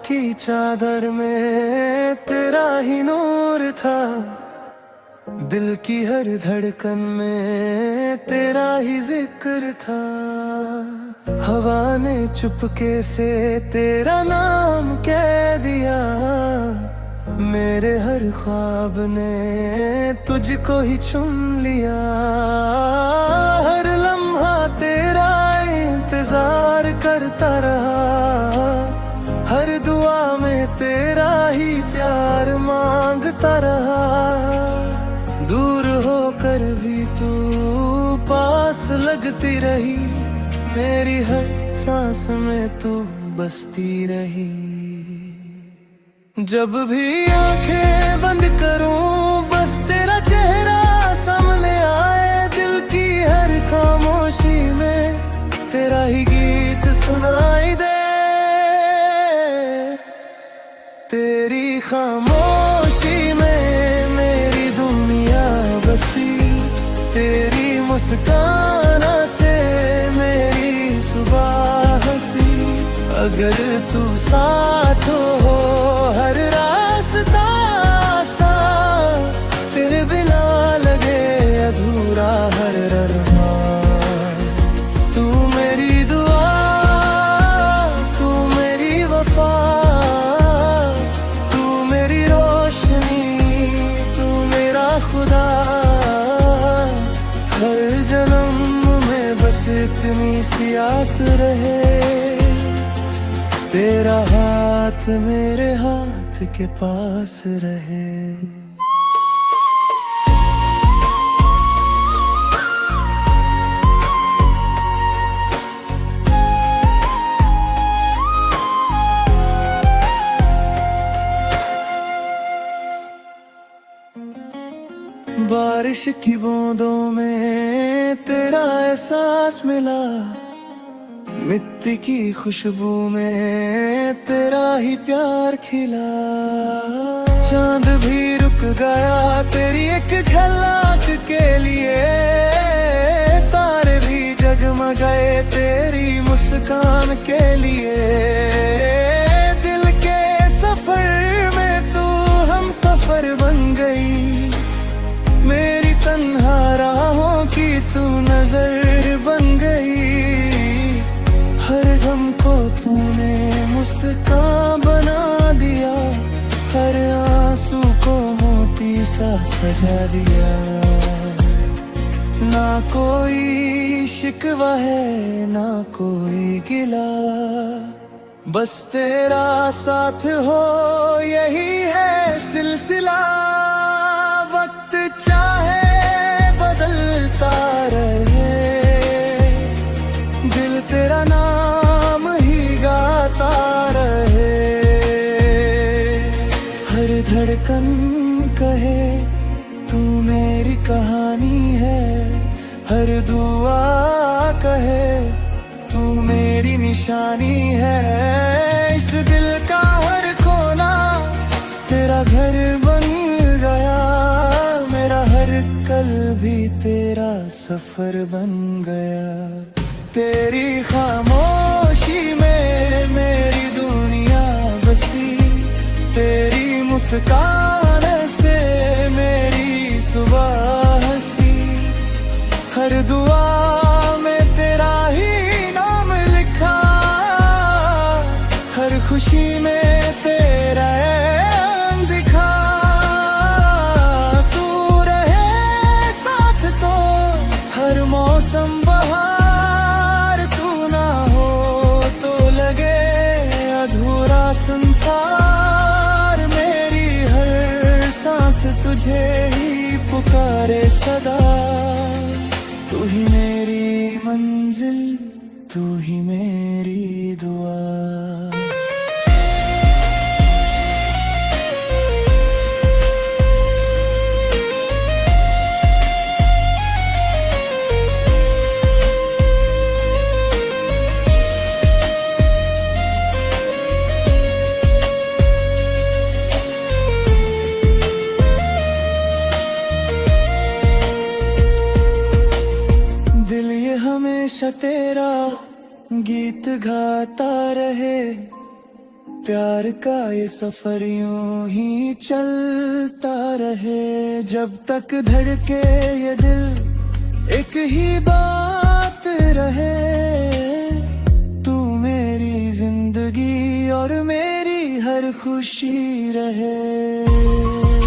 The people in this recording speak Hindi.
की चादर में तेरा ही नूर था, दिल की हर धड़कन में तेरा ही जिक्र था। हवा ने चुपके से तेरा नाम कह दिया, मेरे हर ख्वाब ने तुझको ही चुन लिया। हर लम्हा तेरा इंतजार करता रहा, हर दुआ में तेरा ही प्यार मांगता रहा। दूर होकर भी तू पास लगती रही, मेरी हर सांस में तू बसती रही। जब भी आंखें बंद करूं बस तेरा चेहरा सामने आए, दिल की हर खामोशी में तेरा ही गीत सुनाई दे। तेरी खामोशी में मेरी दुनिया बसी, तेरी मुस्कान से मेरी सुबह हंसी। अगर तू साथ हो हर रास्ता आसान, तेरे बिना लगे अधूरा हर अरमान। तू मेरी दुआ, तू मेरी वफा, तू मेरी रोशनी, तू मेरा खुदा। हर जन्म में बस इतनी सी आस रहे, तेरा हाथ मेरे हाथ के पास रहे। बारिश की बूंदों में तेरा एहसास मिला, मिट्टी की खुशबू में तेरा ही प्यार खिला। चांद भी रुक गया तेरी एक झलक के लिए, तारे भी जगमगाए तेरी मुस्कान के लिए। दिल के सफर में तू हम सफर बन गई, मेरी तन्हा राहों की तू नजर बन गई। हर गम को तूने मुस्कान बना दिया, हर आंसू को मोती सा सजा दिया। ना कोई शिकवा है ना कोई गिला, बस तेरा साथ हो यही है सिलसिला। वक्त चाहे बदलता रहे, दिल तेरा नाम ही गाता रहे। हर धड़कन कहे तू मेरी कहानी है, हर दुआ कहे तू मेरी निशानी है। इस दिल का हर कोना तेरा घर बन गया, मेरा हर कल भी तेरा सफर बन गया। तेरी खामोशी में मेरी दुनिया बसी, तेरी मुस्कान से मेरी सुबह हंसी। हर दुआ में तेरा ही नाम लिखा, हर खुशी में तेरा ऐन दिखा। तू रहे साथ तो हर मौसम बहार, तू ना हो तो लगे अधूरा संसार। मेरी हर सांस तुझे ही पुकारे सदा, तू ही मेरी मंजिल, तू ही मेरी दुआ। हमेशा तेरा गीत गाता रहे, प्यार का ये सफर यूं ही चलता रहे, जब तक धड़के ये दिल एक ही बात रहे, तू मेरी जिंदगी और मेरी हर खुशी रहे।